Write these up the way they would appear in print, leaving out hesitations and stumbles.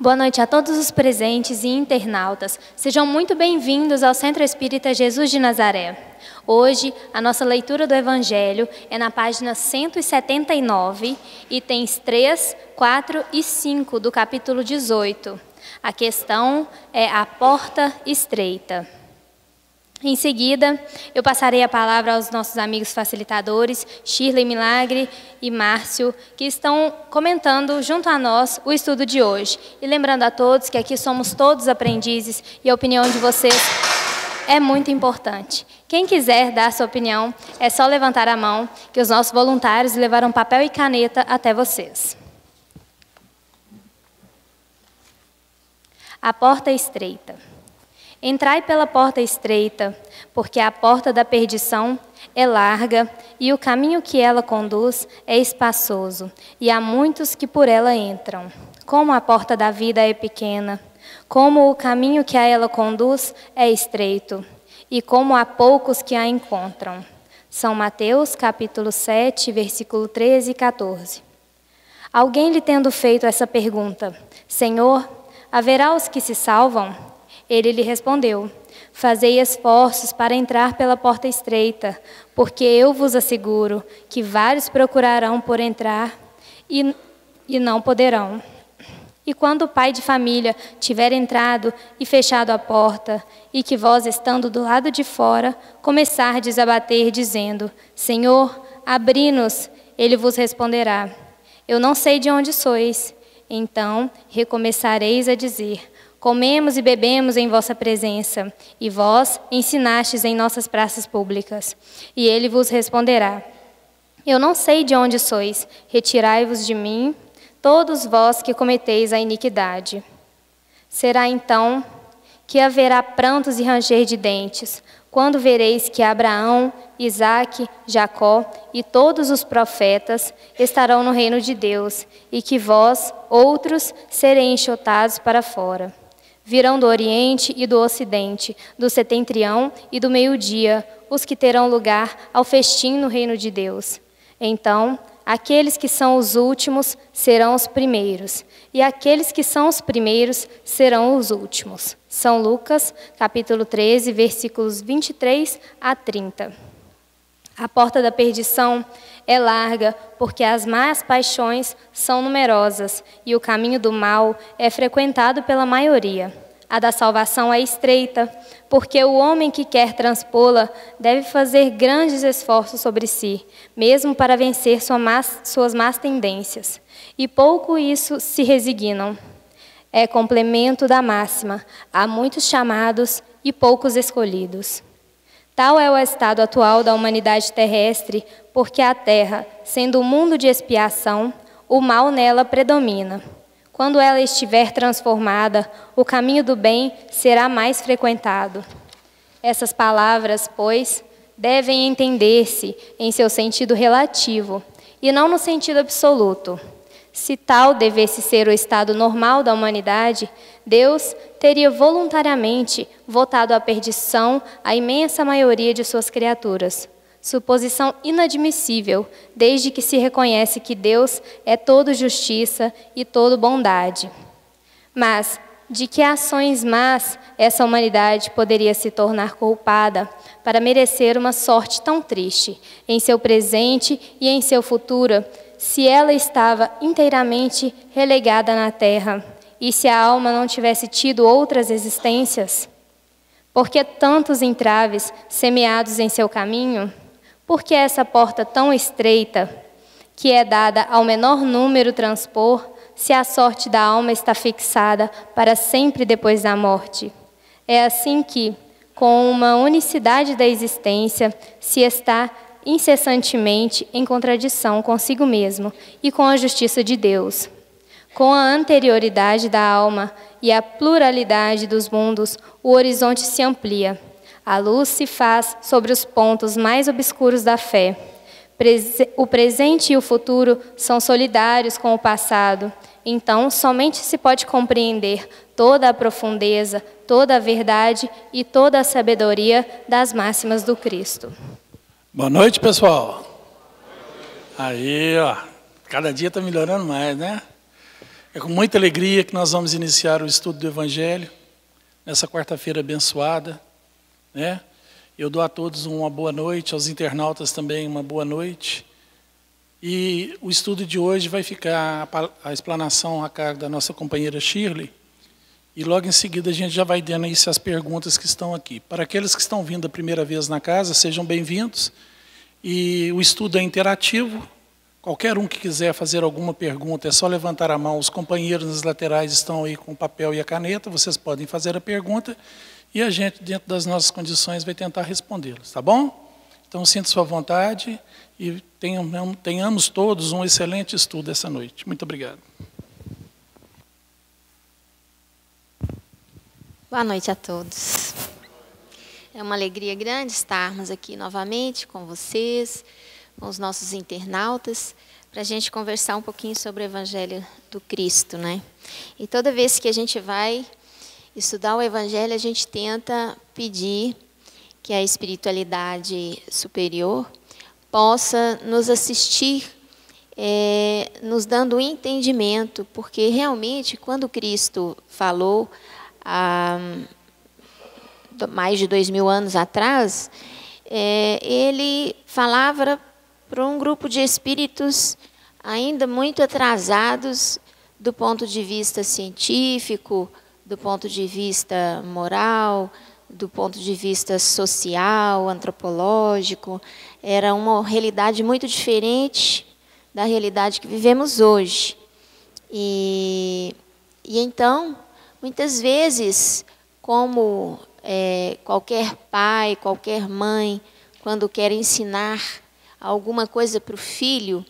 Boa noite a todos os presentes e internautas. Sejam muito bem-vindos ao Centro Espírita Jesus de Nazaré. Hoje, a nossa leitura do Evangelho é na página 179, itens 3, 4 e 5 do capítulo 18. A questão é a porta estreita. Em seguida, eu passarei a palavra aos nossos amigos facilitadores, Shirley Milagre e Márcio, que estão comentando junto a nós o estudo de hoje. E lembrando a todos que aqui somos todos aprendizes e a opinião de vocês é muito importante. Quem quiser dar sua opinião, é só levantar a mão, que os nossos voluntários levarão papel e caneta até vocês. A porta estreita. Entrai pela porta estreita, porque a porta da perdição é larga e o caminho que ela conduz é espaçoso, e há muitos que por ela entram. Como a porta da vida é pequena, como o caminho que a ela conduz é estreito, e como há poucos que a encontram. São Mateus, capítulo 7, versículo 13 e 14. Alguém lhe tendo feito essa pergunta: Senhor, haverá os que se salvam? Ele lhe respondeu: fazei esforços para entrar pela porta estreita, porque eu vos asseguro que vários procurarão por entrar e não poderão. E quando o pai de família tiver entrado e fechado a porta, e que vós, estando do lado de fora, começardes a bater, dizendo: Senhor, abri-nos, ele vos responderá: eu não sei de onde sois. Então recomeçareis a dizer: comemos e bebemos em vossa presença, e vós ensinastes em nossas praças públicas. E ele vos responderá: eu não sei de onde sois, retirai-vos de mim, todos vós que cometeis a iniquidade. Será então que haverá prantos e ranger de dentes, quando vereis que Abraão, Isaque, Jacó e todos os profetas estarão no reino de Deus, e que vós, outros, sereis enxotados para fora. Virão do Oriente e do Ocidente, do setentrião e do meio-dia, os que terão lugar ao festim no reino de Deus. Então, aqueles que são os últimos serão os primeiros, e aqueles que são os primeiros serão os últimos. São Lucas, capítulo 13, versículos 23 a 30. A porta da perdição é larga, porque as más paixões são numerosas, e o caminho do mal é frequentado pela maioria. A da salvação é estreita, porque o homem que quer transpô-la deve fazer grandes esforços sobre si, mesmo para vencer suas más tendências. E pouco isso se resignam. É complemento da máxima: há muitos chamados e poucos escolhidos. Tal é o estado atual da humanidade terrestre, porque a terra, sendo um mundo de expiação, o mal nela predomina. Quando ela estiver transformada, o caminho do bem será mais frequentado. Essas palavras, pois, devem entender-se em seu sentido relativo, e não no sentido absoluto. Se tal devesse ser o estado normal da humanidade, Deus teria voluntariamente votado à perdição a imensa maioria de suas criaturas. Suposição inadmissível, desde que se reconhece que Deus é todo justiça e todo bondade. Mas de que ações más essa humanidade poderia se tornar culpada para merecer uma sorte tão triste, em seu presente e em seu futuro, se ela estava inteiramente relegada na terra, e se a alma não tivesse tido outras existências? Por que tantos entraves semeados em seu caminho? Por que essa porta tão estreita, que é dada ao menor número transpor, se a sorte da alma está fixada para sempre depois da morte? É assim que, com uma unicidade da existência, se está incessantemente em contradição consigo mesmo e com a justiça de Deus. Com a anterioridade da alma e a pluralidade dos mundos, o horizonte se amplia. A luz se faz sobre os pontos mais obscuros da fé. O presente e o futuro são solidários com o passado. Então, somente se pode compreender toda a profundeza, toda a verdade e toda a sabedoria das máximas do Cristo. Boa noite, pessoal. Aí, ó, cada dia está melhorando mais, né? É com muita alegria que nós vamos iniciar o estudo do Evangelho, nessa quarta-feira abençoada, né? Eu dou a todos uma boa noite, aos internautas também uma boa noite. E o estudo de hoje vai ficar a explanação a cargo da nossa companheira Shirley, e logo em seguida a gente já vai dando as perguntas que estão aqui. Para aqueles que estão vindo a primeira vez na casa, sejam bem-vindos. E o estudo é interativo. Qualquer um que quiser fazer alguma pergunta, é só levantar a mão. Os companheiros nas laterais estão aí com o papel e a caneta, vocês podem fazer a pergunta e a gente, dentro das nossas condições, vai tentar respondê-las, tá bom? Então, sinta sua vontade e tenhamos todos um excelente estudo essa noite. Muito obrigado. Boa noite a todos. É uma alegria grande estarmos aqui novamente com vocês, com os nossos internautas, para a gente conversar um pouquinho sobre o Evangelho do Cristo, né? E toda vez que a gente vai estudar o Evangelho, a gente tenta pedir que a espiritualidade superior possa nos assistir, nos dando um entendimento, porque realmente, quando Cristo falou há mais de 2000 anos atrás, ele falava para um grupo de espíritos ainda muito atrasados do ponto de vista científico, do ponto de vista moral, do ponto de vista social, antropológico. Era uma realidade muito diferente da realidade que vivemos hoje. E então, muitas vezes, como qualquer pai, qualquer mãe, quando quer ensinar alguma coisa para o filho,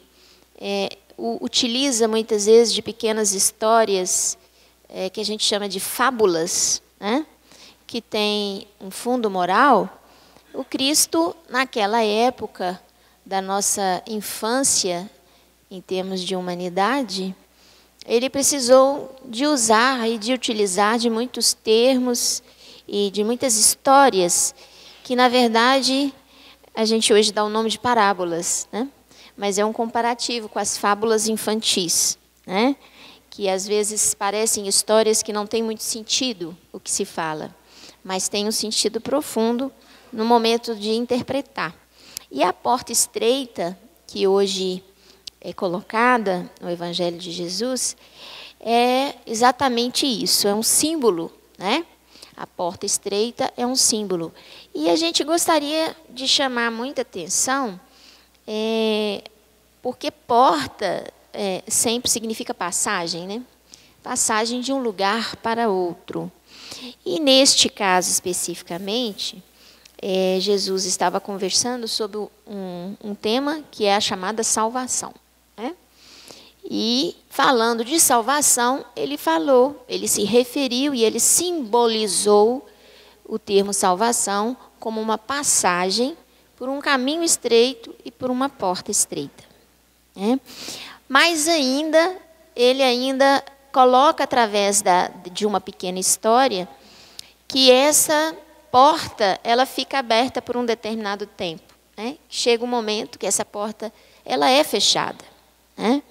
utiliza muitas vezes de pequenas histórias que a gente chama de fábulas, né? Que tem um fundo moral. O Cristo, naquela época da nossa infância, em termos de humanidade, ele precisou de usar e de utilizar de muitos termos e de muitas histórias que, na verdade, a gente hoje dá o nome de parábolas, né? Mas é um comparativo com as fábulas infantis, né? Que às vezes parecem histórias que não têm muito sentido o que se fala, mas tem um sentido profundo no momento de interpretar. E a porta estreita, que hoje é colocada no Evangelho de Jesus, é exatamente isso, é um símbolo, né? A porta estreita é um símbolo. E a gente gostaria de chamar muita atenção, porque porta sempre significa passagem, né? Passagem de um lugar para outro. E neste caso especificamente, Jesus estava conversando sobre um tema que é a chamada salvação, né? E falando de salvação, ele se referiu e ele simbolizou o termo salvação como uma passagem por um caminho estreito e por uma porta estreita, né? Mas ele ainda coloca através de uma pequena história que essa porta ela fica aberta por um determinado tempo, né? Chega um momento que essa porta ela é fechada, né?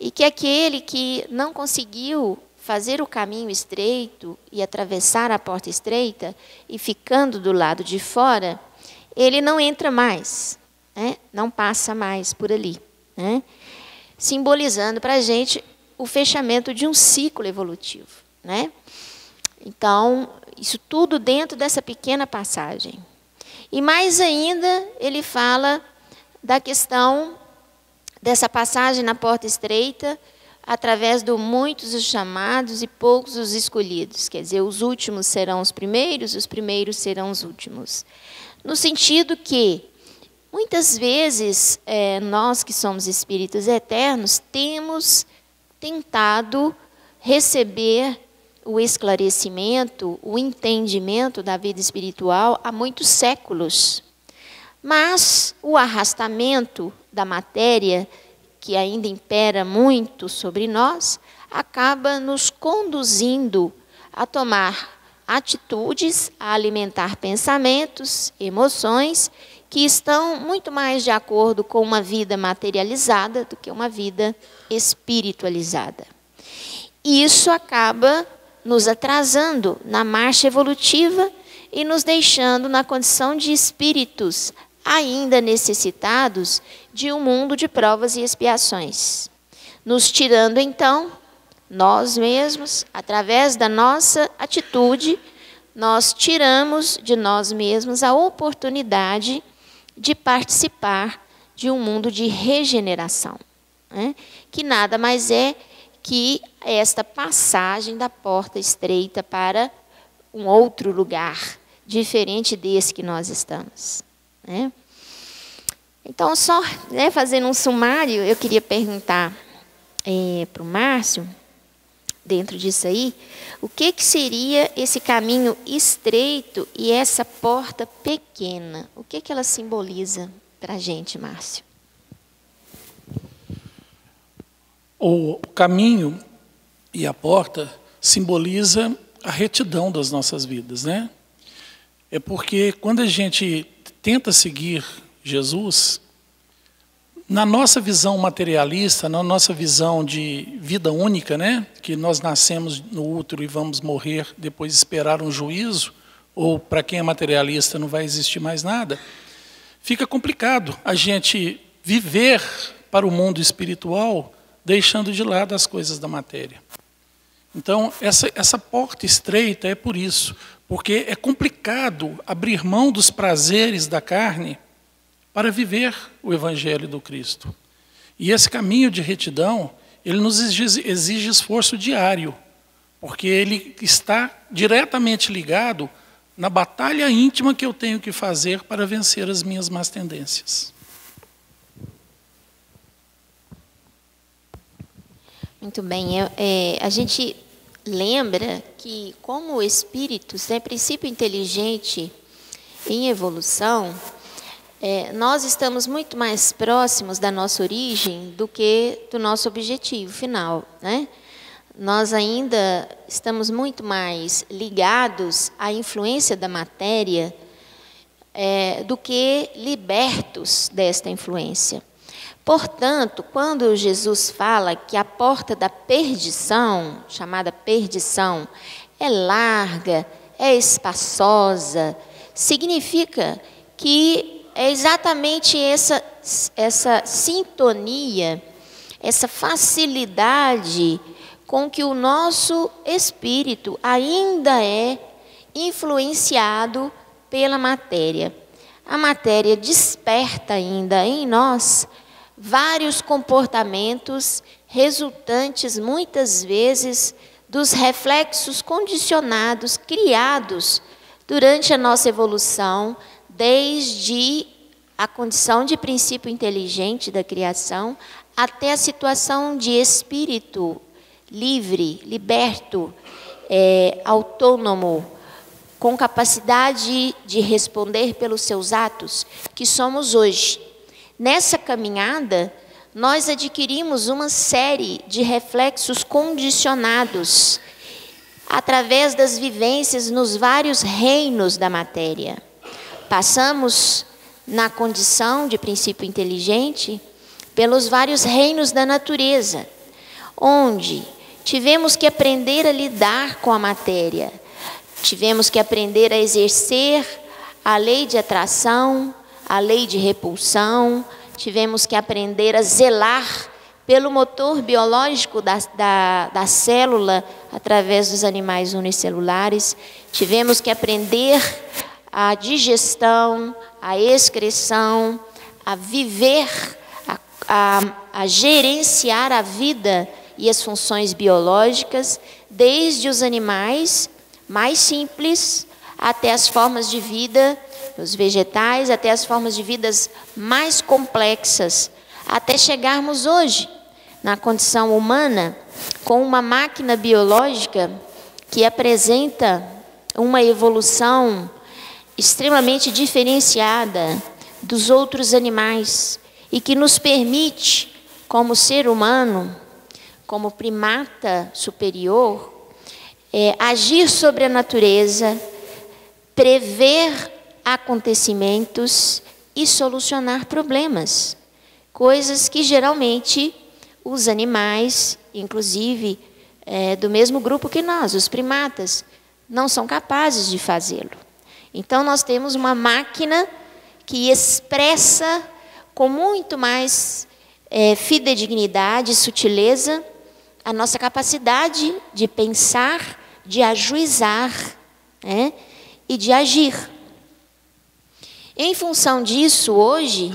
E que aquele que não conseguiu fazer o caminho estreito e atravessar a porta estreita e ficando do lado de fora, ele não entra mais, né? Não passa mais por ali, né? Simbolizando para a gente o fechamento de um ciclo evolutivo, né? Então, isso tudo dentro dessa pequena passagem. E mais ainda, ele fala da questão dessa passagem na porta estreita, através do muitos os chamados e poucos os escolhidos. Quer dizer, os últimos serão os primeiros serão os últimos. No sentido que, muitas vezes, nós que somos espíritos eternos, temos tentado receber o esclarecimento, o entendimento da vida espiritual há muitos séculos. Mas o arrastamento da matéria, que ainda impera muito sobre nós, acaba nos conduzindo a tomar atitudes, a alimentar pensamentos, emoções, que estão muito mais de acordo com uma vida materializada do que uma vida espiritualizada. E isso acaba nos atrasando na marcha evolutiva e nos deixando na condição de espíritos ainda necessitados de um mundo de provas e expiações. Nos tirando, então, nós mesmos, através da nossa atitude, nós tiramos de nós mesmos a oportunidade de participar de um mundo de regeneração, né? Que nada mais é que esta passagem da porta estreita para um outro lugar, diferente desse que nós estamos, né? Então, só, né, fazendo um sumário, eu queria perguntar para o Márcio, dentro disso aí, o que seria esse caminho estreito e essa porta pequena? O que ela simboliza para a gente, Márcio? O caminho e a porta simboliza a retidão das nossas vidas, né? É porque quando a gente tenta seguir Jesus, na nossa visão materialista, na nossa visão de vida única, né? Que nós nascemos no útero e vamos morrer, depois esperar um juízo, ou para quem é materialista não vai existir mais nada, fica complicado a gente viver para o mundo espiritual deixando de lado as coisas da matéria. Então, essa porta estreita é por isso, porque é complicado abrir mão dos prazeres da carne para viver o Evangelho do Cristo. E esse caminho de retidão, ele nos exige esforço diário, porque ele está diretamente ligado na batalha íntima que eu tenho que fazer para vencer as minhas más tendências. Muito bem. A gente lembra que, como espíritos, né, princípio inteligente em evolução, nós estamos muito mais próximos da nossa origem do que do nosso objetivo final, né? Nós ainda estamos muito mais ligados à influência da matéria do que libertos desta influência. Portanto, quando Jesus fala que a porta da perdição, chamada perdição, é larga, é espaçosa, significa que é exatamente essa sintonia, essa facilidade com que o nosso espírito ainda é influenciado pela matéria. A matéria desperta ainda em nós vários comportamentos resultantes, muitas vezes, dos reflexos condicionados, criados durante a nossa evolução, desde a condição de princípio inteligente da criação, até a situação de espírito livre, liberto, autônomo, com capacidade de responder pelos seus atos, que somos hoje. Nessa caminhada, nós adquirimos uma série de reflexos condicionados através das vivências nos vários reinos da matéria. Passamos, na condição de princípio inteligente, pelos vários reinos da natureza, onde tivemos que aprender a lidar com a matéria, tivemos que aprender a exercer a lei de atração, a lei de repulsão, tivemos que aprender a zelar pelo motor biológico da célula através dos animais unicelulares, tivemos que aprender a digestão, a excreção, a viver, a gerenciar a vida e as funções biológicas, desde os animais mais simples até as formas de vida, os vegetais, até as formas de vidas mais complexas, até chegarmos hoje na condição humana com uma máquina biológica que apresenta uma evolução extremamente diferenciada dos outros animais e que nos permite, como ser humano, como primata superior, agir sobre a natureza, prever acontecimentos e solucionar problemas, coisas que geralmente os animais, inclusive do mesmo grupo que nós, os primatas, não são capazes de fazê-lo. Então, nós temos uma máquina que expressa com muito mais fidedignidade e sutileza a nossa capacidade de pensar, de ajuizar, né, e de agir. Em função disso, hoje,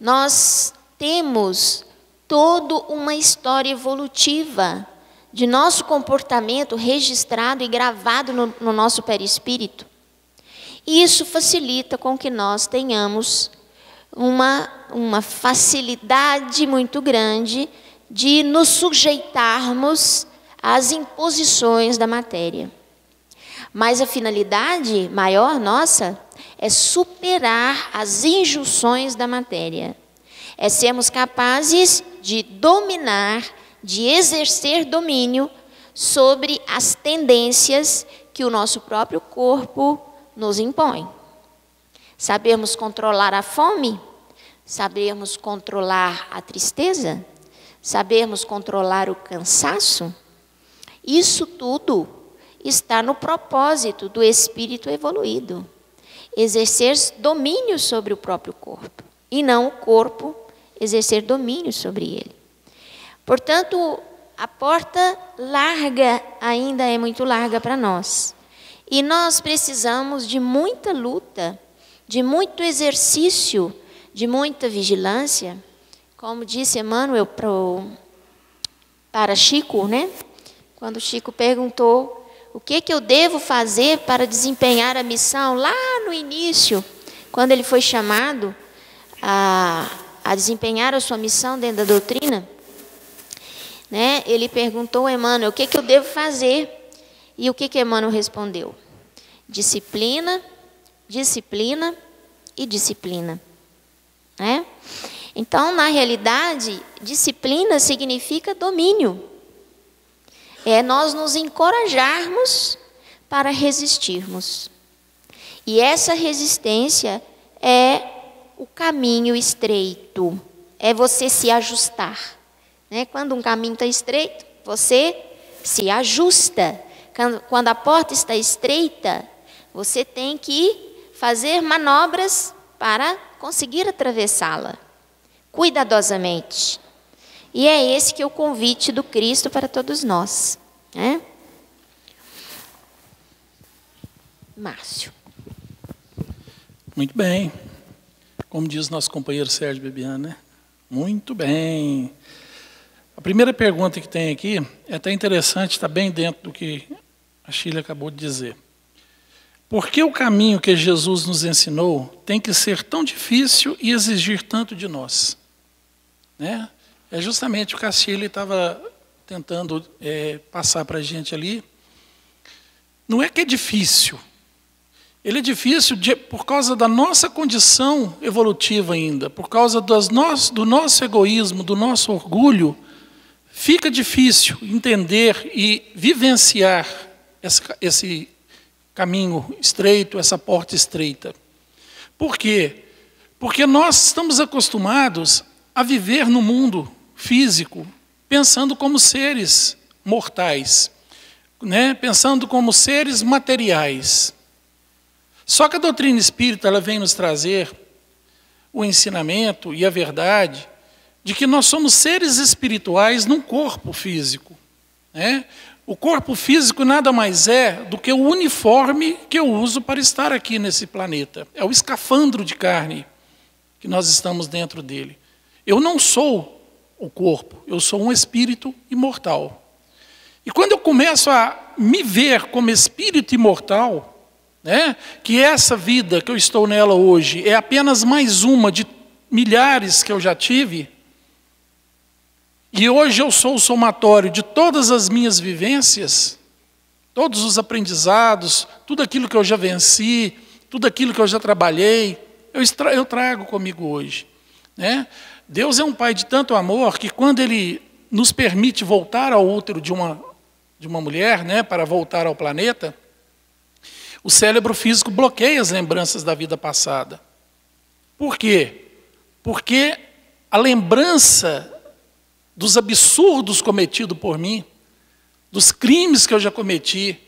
nós temos toda uma história evolutiva de nosso comportamento registrado e gravado no nosso perispírito. E isso facilita com que nós tenhamos uma facilidade muito grande de nos sujeitarmos às imposições da matéria. Mas a finalidade maior nossa é superar as injunções da matéria. É sermos capazes de dominar, de exercer domínio sobre as tendências que o nosso próprio corpo nos impõe. Sabermos controlar a fome, sabermos controlar a tristeza, sabermos controlar o cansaço, isso tudo está no propósito do espírito evoluído. Exercer domínio sobre o próprio corpo, e não o corpo exercer domínio sobre ele. Portanto, a porta larga ainda é muito larga para nós. E nós precisamos de muita luta, de muito exercício, de muita vigilância. Como disse Emmanuel para Chico, né? Quando Chico perguntou o que eu devo fazer para desempenhar a missão lá no início, quando ele foi chamado a desempenhar a sua missão dentro da doutrina, né? Ele perguntou a Emmanuel, o que eu devo fazer? E o que Emmanuel respondeu? Disciplina, disciplina e disciplina. Né? Então, na realidade, disciplina significa domínio. É nós nos encorajarmos para resistirmos. E essa resistência é o caminho estreito. É você se ajustar. Né? Quando um caminho está estreito, você se ajusta. Quando a porta está estreita, você tem que fazer manobras para conseguir atravessá-la, cuidadosamente. E é esse que é o convite do Cristo para todos nós. Né? Márcio. Muito bem. Como diz nosso companheiro Sérgio Bebiano, né? Muito bem. A primeira pergunta que tem aqui é até interessante, está bem dentro do que a Sheila acabou de dizer. Por que o caminho que Jesus nos ensinou tem que ser tão difícil e exigir tanto de nós? Né? É justamente o que a Sheila estava tentando passar para a gente ali. Não é que é difícil. Ele é difícil por causa da nossa condição evolutiva ainda, por causa do nosso egoísmo, do nosso orgulho. Fica difícil entender e vivenciar esse caminho estreito, essa porta estreita. Por quê? Porque nós estamos acostumados a viver no mundo físico, pensando como seres mortais, né? Pensando como seres materiais. Só que a doutrina espírita ela vem nos trazer o ensinamento e a verdade de que nós somos seres espirituais num corpo físico. Né? O corpo físico nada mais é do que o uniforme que eu uso para estar aqui nesse planeta. É o escafandro de carne que nós estamos dentro dele. Eu não sou o corpo, eu sou um espírito imortal. E quando eu começo a me ver como espírito imortal, né, que essa vida que eu estou nela hoje é apenas mais uma de milhares que eu já tive, e hoje eu sou o somatório de todas as minhas vivências, todos os aprendizados, tudo aquilo que eu já venci, tudo aquilo que eu já trabalhei, eu trago comigo hoje. Né? Deus é um Pai de tanto amor que quando Ele nos permite voltar ao útero de uma mulher, né, para voltar ao planeta, o cérebro físico bloqueia as lembranças da vida passada. Por quê? Porque a lembrança dos absurdos cometidos por mim, dos crimes que eu já cometi,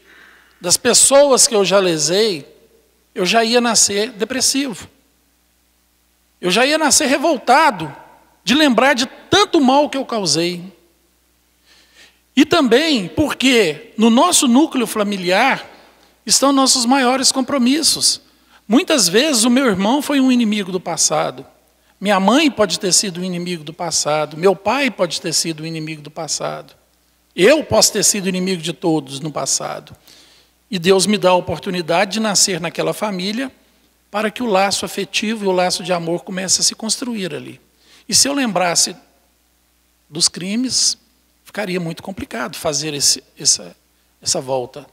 das pessoas que eu já lesei, eu já ia nascer depressivo. Eu já ia nascer revoltado de lembrar de tanto mal que eu causei. E também porque no nosso núcleo familiar estão nossos maiores compromissos. Muitas vezes o meu irmão foi um inimigo do passado. Minha mãe pode ter sido um inimigo do passado. Meu pai pode ter sido um inimigo do passado. Eu posso ter sido inimigo de todos no passado. E Deus me dá a oportunidade de nascer naquela família para que o laço afetivo e o laço de amor comece a se construir ali. E se eu lembrasse dos crimes, ficaria muito complicado fazer essa volta,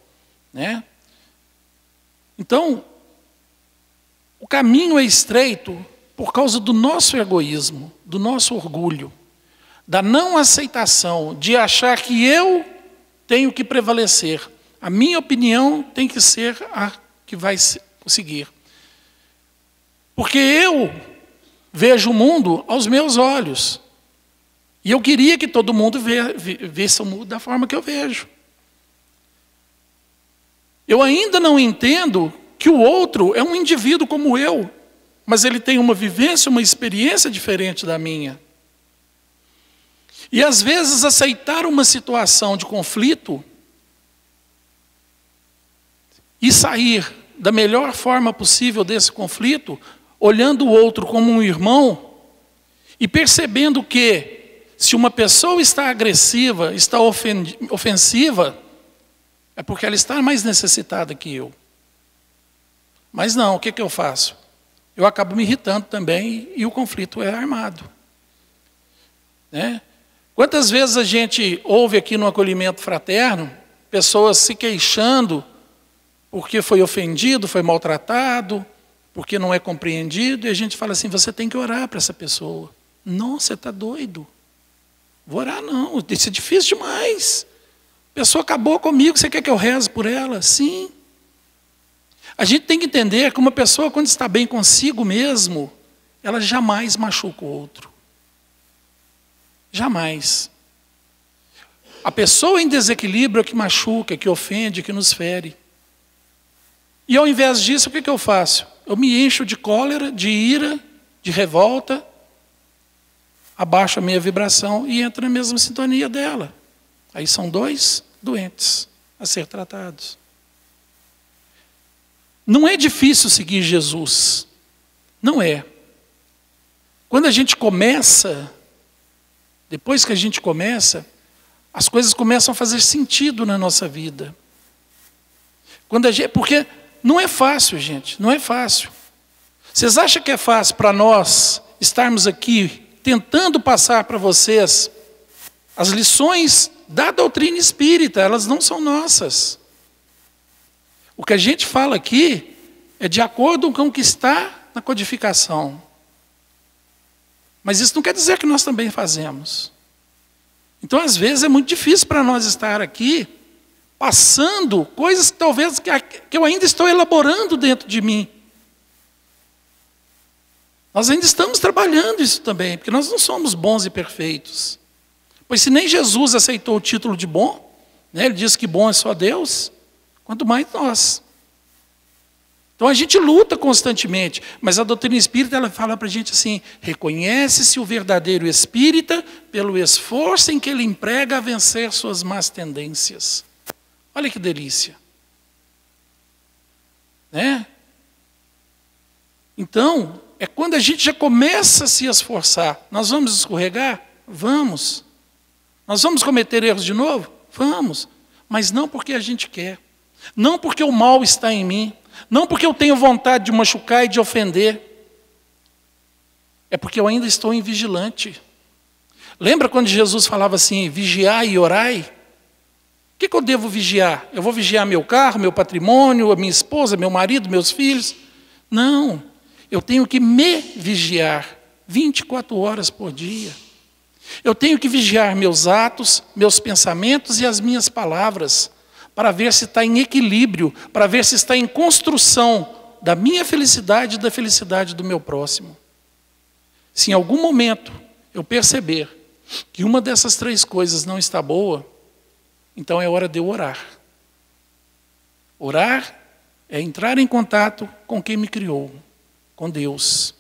né? Então, o caminho é estreito por causa do nosso egoísmo, do nosso orgulho, da não aceitação, de achar que eu tenho que prevalecer. A minha opinião tem que ser a que vai seguir. Porque eu vejo o mundo aos meus olhos. E eu queria que todo mundo visse o mundo da forma que eu vejo. Eu ainda não entendo que o outro é um indivíduo como eu, mas ele tem uma vivência, uma experiência diferente da minha. E às vezes aceitar uma situação de conflito e sair da melhor forma possível desse conflito, olhando o outro como um irmão e percebendo que se uma pessoa está agressiva, está ofensiva, é porque ela está mais necessitada que eu. Mas não, o que eu faço? Eu acabo me irritando também e o conflito é armado. Né? Quantas vezes a gente ouve aqui no acolhimento fraterno, pessoas se queixando porque foi ofendido, foi maltratado, porque não é compreendido, e a gente fala assim, você tem que orar para essa pessoa. Não, você está doido. Vou orar não, isso é difícil demais. A pessoa acabou comigo, você quer que eu reze por ela? Sim. A gente tem que entender que uma pessoa, quando está bem consigo mesmo, ela jamais machuca o outro. Jamais. A pessoa em desequilíbrio é que machuca, que ofende, que nos fere. E ao invés disso, o que eu faço? Eu me encho de cólera, de ira, de revolta, abaixo a minha vibração e entro na mesma sintonia dela. Aí são dois doentes a ser tratados. Não é difícil seguir Jesus. Não é. Quando a gente começa, depois que a gente começa, as coisas começam a fazer sentido na nossa vida. Porque não é fácil, gente, não é fácil. Vocês acham que é fácil para nós estarmos aqui tentando passar para vocês as lições da doutrina espírita? Elas não são nossas. O que a gente fala aqui é de acordo com o que está na codificação. Mas isso não quer dizer que nós também fazemos. Então, às vezes, é muito difícil para nós estar aqui passando coisas que talvez que eu ainda estou elaborando dentro de mim. Nós ainda estamos trabalhando isso também, porque nós não somos bons e perfeitos. Pois se nem Jesus aceitou o título de bom, né, ele diz que bom é só Deus, quanto mais nós. Então a gente luta constantemente, mas a doutrina espírita ela fala para a gente assim, reconhece-se o verdadeiro espírita pelo esforço em que ele emprega a vencer suas más tendências. Olha que delícia. Né? Então, é quando a gente já começa a se esforçar. Nós vamos escorregar? Vamos. Nós vamos cometer erros de novo? Vamos. Mas não porque a gente quer. Não porque o mal está em mim. Não porque eu tenho vontade de machucar e de ofender. É porque eu ainda estou invigilante. Lembra quando Jesus falava assim, vigiai e orai? O que eu devo vigiar? Eu vou vigiar meu carro, meu patrimônio, a minha esposa, meu marido, meus filhos? Não. Eu tenho que me vigiar 24 horas por dia. Eu tenho que vigiar meus atos, meus pensamentos e as minhas palavras, para ver se está em equilíbrio, para ver se está em construção da minha felicidade e da felicidade do meu próximo. Se em algum momento eu perceber que uma dessas três coisas não está boa, Então é hora de eu orar. Orar é entrar em contato com quem me criou, com Deus.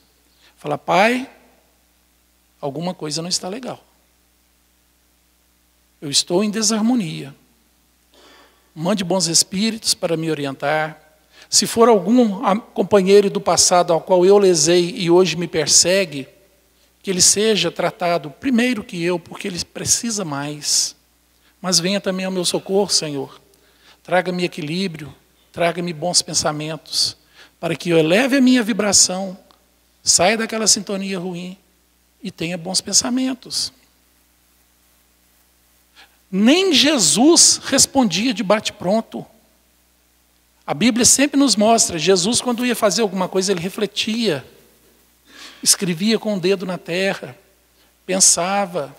Falar, Pai, alguma coisa não está legal. Eu estou em desarmonia. Mande bons espíritos para me orientar. Se for algum companheiro do passado ao qual eu lesei e hoje me persegue, que ele seja tratado primeiro que eu, porque ele precisa mais. Mas venha também ao meu socorro, Senhor. Traga-me equilíbrio, traga-me bons pensamentos, para que eu eleve a minha vibração, saia daquela sintonia ruim e tenha bons pensamentos. Nem Jesus respondia de bate-pronto. A Bíblia sempre nos mostra, Jesus quando ia fazer alguma coisa, ele refletia, escrevia com o dedo na terra, pensava.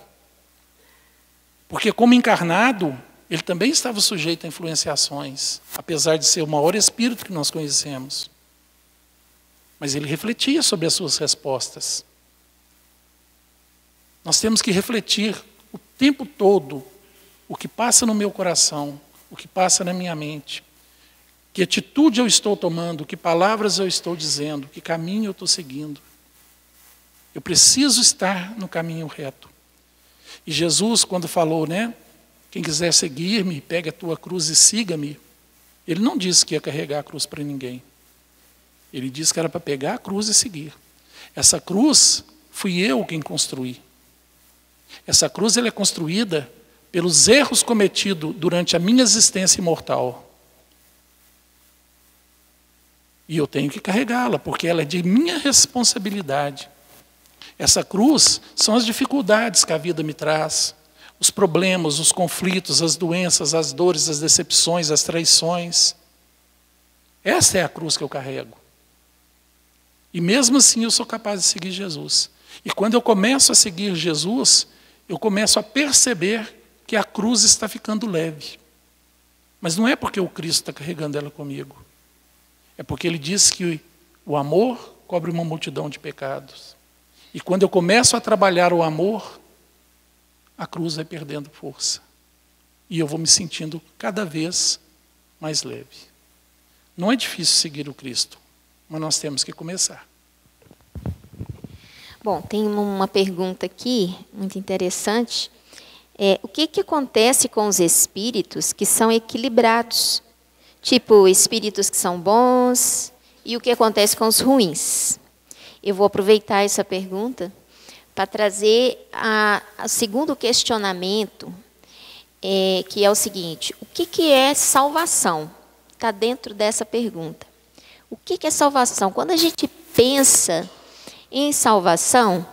Porque como encarnado, ele também estava sujeito a influenciações, apesar de ser o maior espírito que nós conhecemos. Mas ele refletia sobre as suas respostas. Nós temos que refletir o tempo todo o que passa no meu coração, o que passa na minha mente. Que atitude eu estou tomando, que palavras eu estou dizendo, que caminho eu estou seguindo. Eu preciso estar no caminho reto. E Jesus, quando falou, né? Quem quiser seguir-me, pegue a tua cruz e siga-me. Ele não disse que ia carregar a cruz para ninguém. Ele disse que era para pegar a cruz e seguir. Essa cruz fui eu quem construí. Essa cruz ela é construída pelos erros cometidos durante a minha existência imortal. E eu tenho que carregá-la, porque ela é de minha responsabilidade. Essa cruz são as dificuldades que a vida me traz, os problemas, os conflitos, as doenças, as dores, as decepções, as traições. Essa é a cruz que eu carrego. E mesmo assim eu sou capaz de seguir Jesus. E quando eu começo a seguir Jesus, eu começo a perceber que a cruz está ficando leve. Mas não é porque o Cristo está carregando ela comigo. É porque ele diz que o amor cobre uma multidão de pecados. E quando eu começo a trabalhar o amor, a cruz vai perdendo força. E eu vou me sentindo cada vez mais leve. Não é difícil seguir o Cristo, mas nós temos que começar. Bom, tem uma pergunta aqui, muito interessante. O que acontece com os espíritos que são equilibrados? Tipo, espíritos que são bons, e o que acontece com os ruins? Eu vou aproveitar essa pergunta para trazer o segundo questionamento, que é o seguinte: o que é salvação? Está dentro dessa pergunta. O que é salvação? Quando a gente pensa em salvação,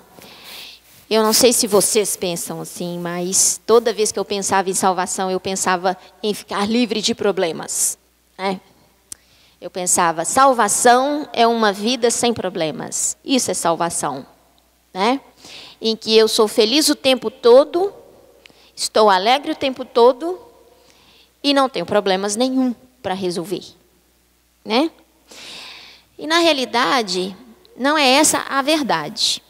eu não sei se vocês pensam assim, mas toda vez que eu pensava em salvação, eu pensava em ficar livre de problemas. Eu pensava, salvação é uma vida sem problemas. Isso é salvação. Em que eu sou feliz o tempo todo, estou alegre o tempo todo e não tenho problemas nenhum para resolver. E na realidade, não é essa a verdade.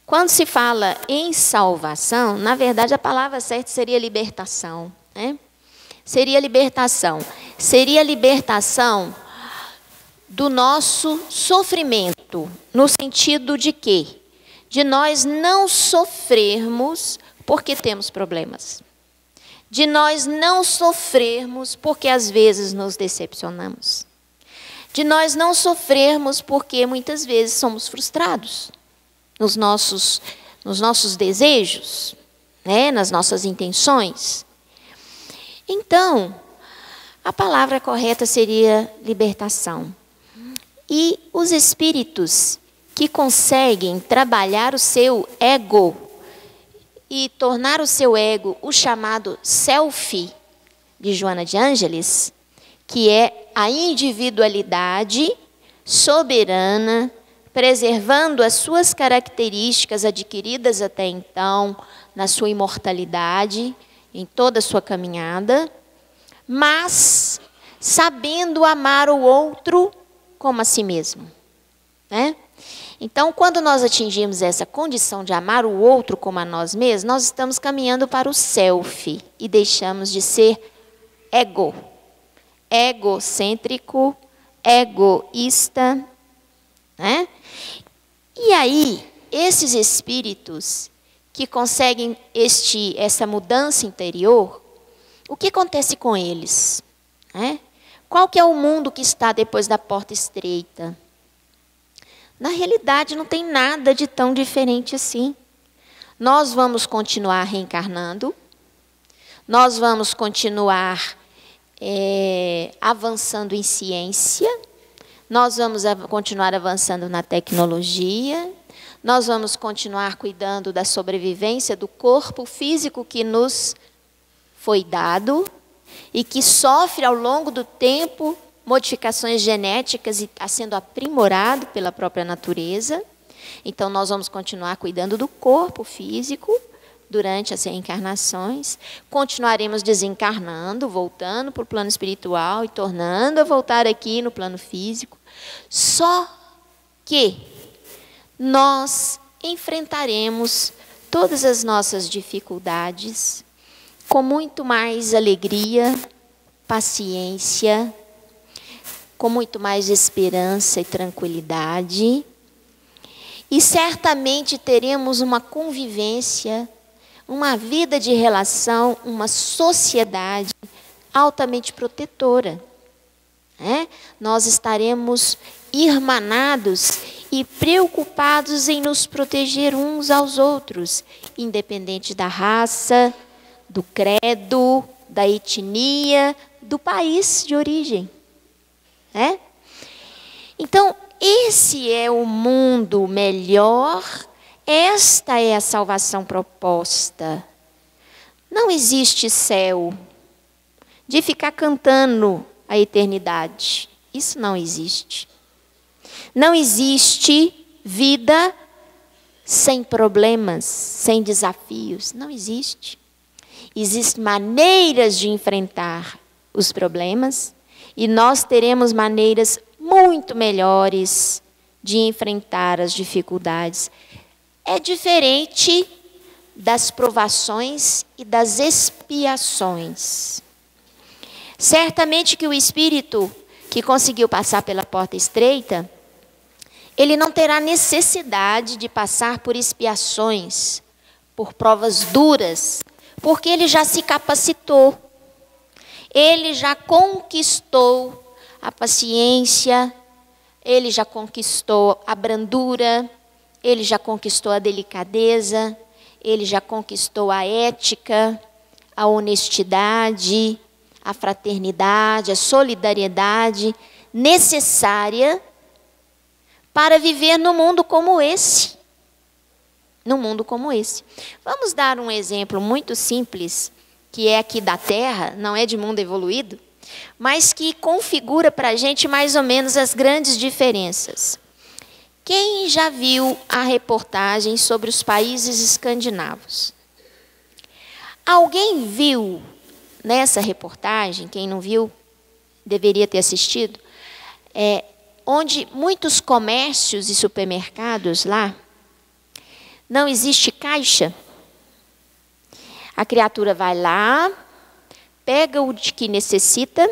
Quando se fala em salvação, na verdade a palavra certa seria libertação. Seria libertação. Seria libertação do nosso sofrimento, no sentido de quê? De nós não sofrermos porque temos problemas. De nós não sofrermos porque às vezes nos decepcionamos. De nós não sofrermos porque muitas vezes somos frustrados nos nossos desejos, nas nossas intenções. Então, a palavra correta seria libertação. E os espíritos que conseguem trabalhar o seu ego e tornar o seu ego o chamado self de Joana de Ângeles, que é a individualidade soberana, preservando as suas características adquiridas até então, na sua imortalidade, em toda a sua caminhada, mas sabendo amar o outro como a si mesmo. Então, quando nós atingimos essa condição de amar o outro como a nós mesmos, nós estamos caminhando para o self e deixamos de ser egocêntrico, egoísta, né? E aí, esses espíritos que conseguem essa mudança interior, o que acontece com eles? Né? Qual que é o mundo que está depois da porta estreita? Na realidade, não tem nada de tão diferente assim. Nós vamos continuar reencarnando, nós vamos continuar avançando em ciência, nós vamos continuar avançando na tecnologia, nós vamos continuar cuidando da sobrevivência do corpo físico que nos foi dado e que sofre ao longo do tempo modificações genéticas e está sendo aprimorado pela própria natureza. Então, nós vamos continuar cuidando do corpo físico durante as reencarnações. Continuaremos desencarnando, voltando para o plano espiritual e tornando a voltar aqui no plano físico. Só que nós enfrentaremos todas as nossas dificuldades com muito mais alegria, paciência, com muito mais esperança e tranquilidade. E certamente teremos uma convivência, uma vida de relação, uma sociedade altamente protetora. Nós estaremos irmanados e preocupados em nos proteger uns aos outros, independente da raça, do credo, da etnia, do país de origem. Então, esse é o mundo melhor, esta é a salvação proposta. Não existe céu de ficar cantando a eternidade. Isso não existe. Não existe vida sem problemas, sem desafios. Não existe. Existem maneiras de enfrentar os problemas e nós teremos maneiras muito melhores de enfrentar as dificuldades. É diferente das provações e das expiações. Certamente que o espírito que conseguiu passar pela porta estreita, ele não terá necessidade de passar por expiações, por provas duras, porque ele já se capacitou, ele já conquistou a paciência, ele já conquistou a brandura, ele já conquistou a delicadeza, ele já conquistou a ética, a honestidade, a fraternidade, a solidariedade necessária para viver num mundo como esse. Num mundo como esse. Vamos dar um exemplo muito simples, que é aqui da Terra, não é de mundo evoluído, mas que configura para a gente mais ou menos as grandes diferenças. Quem já viu a reportagem sobre os países escandinavos? Alguém viu nessa reportagem, quem não viu, deveria ter assistido, onde muitos comércios e supermercados lá, não existe caixa. A criatura vai lá, pega o que necessita,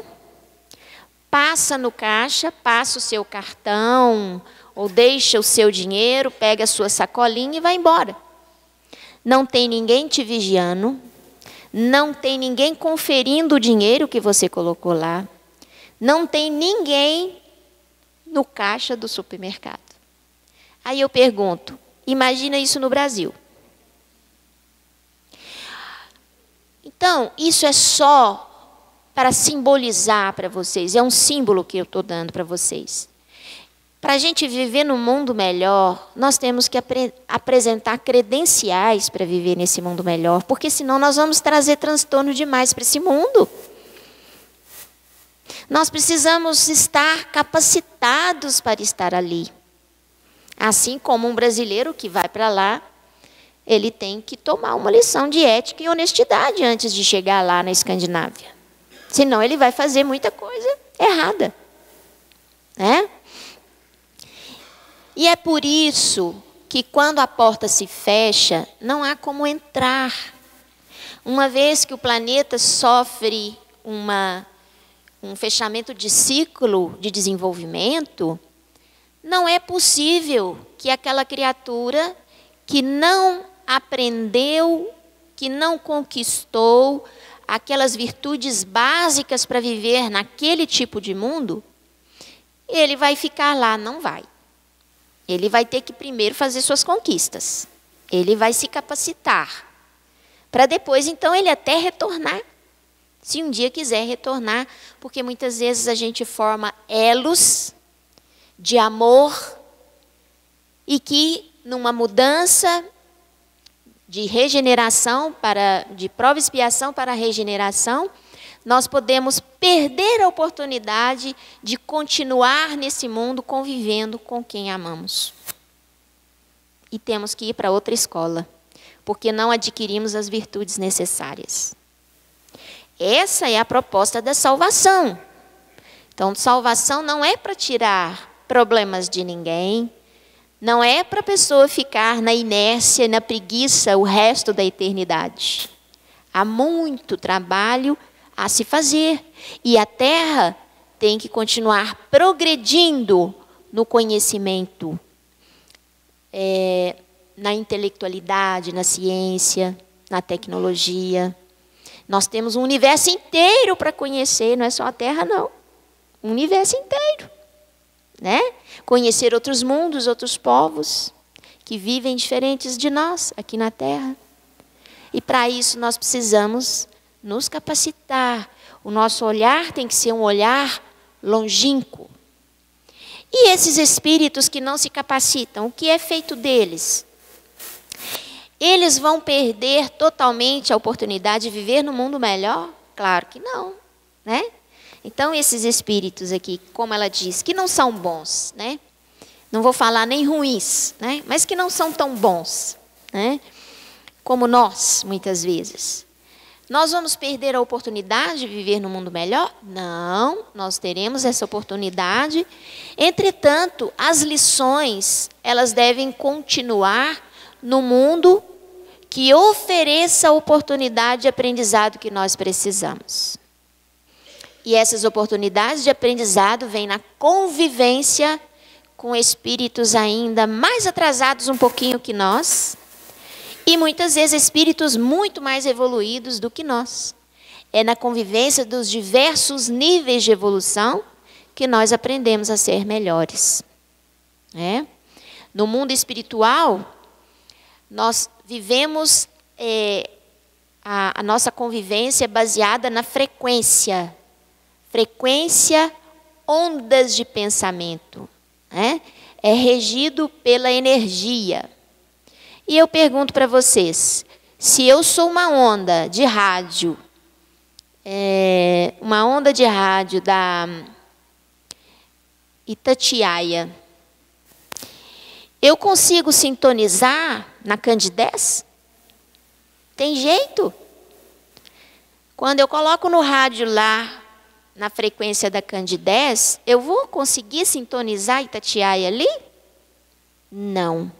passa no caixa, passa o seu cartão, ou deixa o seu dinheiro, pega a sua sacolinha e vai embora. Não tem ninguém te vigiando, não tem ninguém conferindo o dinheiro que você colocou lá, não tem ninguém no caixa do supermercado. Aí eu pergunto, imagina isso no Brasil. Então, isso é só para simbolizar para vocês, é um símbolo que eu estou dando para vocês. Para a gente viver num mundo melhor, nós temos que apresentar credenciais para viver nesse mundo melhor, porque senão nós vamos trazer transtorno demais para esse mundo. Nós precisamos estar capacitados para estar ali. Assim como um brasileiro que vai para lá, ele tem que tomar uma lição de ética e honestidade antes de chegar lá na Escandinávia. Senão ele vai fazer muita coisa errada. E é por isso que quando a porta se fecha, não há como entrar. Uma vez que o planeta sofre um fechamento de ciclo de desenvolvimento, não é possível que aquela criatura que não aprendeu, que não conquistou aquelas virtudes básicas para viver naquele tipo de mundo, ele vai ficar lá, não vai. Ele vai ter que primeiro fazer suas conquistas. Ele vai se capacitar. Para depois, então, ele até retornar. Se um dia quiser retornar, porque muitas vezes a gente forma elos de amor e que, numa mudança de regeneração, de prova e expiação para a regeneração, nós podemos perder a oportunidade de continuar nesse mundo convivendo com quem amamos. E temos que ir para outra escola, porque não adquirimos as virtudes necessárias. Essa é a proposta da salvação. Então, salvação não é para tirar problemas de ninguém, não é para a pessoa ficar na inércia e na preguiça o resto da eternidade. Há muito trabalho a se fazer. E a Terra tem que continuar progredindo no conhecimento, na intelectualidade, na ciência, na tecnologia. Nós temos um universo inteiro para conhecer, não é só a Terra, não. Um universo inteiro. Né? Conhecer outros mundos, outros povos que vivem diferentes de nós aqui na Terra. E para isso nós precisamos nos capacitar. O nosso olhar tem que ser um olhar longínquo. E esses espíritos que não se capacitam, o que é feito deles? Eles vão perder totalmente a oportunidade de viver no mundo melhor? Claro que não, né? Então, esses espíritos aqui, como ela diz, que não são bons, né? Não vou falar nem ruins, né? Mas que não são tão bons, né? Como nós, muitas vezes. Nós vamos perder a oportunidade de viver no mundo melhor? Não, nós teremos essa oportunidade. Entretanto, as lições, elas devem continuar no mundo que ofereça a oportunidade de aprendizado que nós precisamos. E essas oportunidades de aprendizado vêm na convivência com espíritos ainda mais atrasados um pouquinho que nós, e muitas vezes espíritos muito mais evoluídos do que nós. É na convivência dos diversos níveis de evolução que nós aprendemos a ser melhores. No mundo espiritual, nós vivemos a nossa convivência baseada na frequência. Frequência, ondas de pensamento. É regido pela energia. E eu pergunto para vocês, se eu sou uma onda de rádio, da Itatiaia, eu consigo sintonizar na Candidez? Tem jeito? Quando eu coloco no rádio lá, na frequência da Candidez, eu vou conseguir sintonizar Itatiaia ali? Não.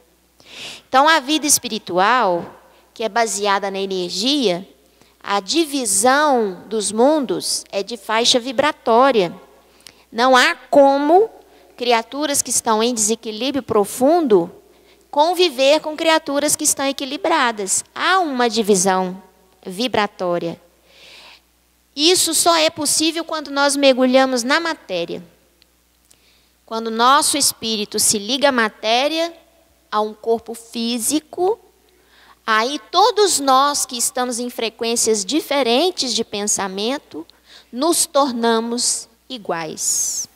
Então, a vida espiritual, que é baseada na energia, a divisão dos mundos é de faixa vibratória. Não há como criaturas que estão em desequilíbrio profundo conviver com criaturas que estão equilibradas. Há uma divisão vibratória. Isso só é possível quando nós mergulhamos na matéria. Quando nosso espírito se liga à matéria, a um corpo físico, aí todos nós que estamos em frequências diferentes de pensamento, nos tornamos iguais.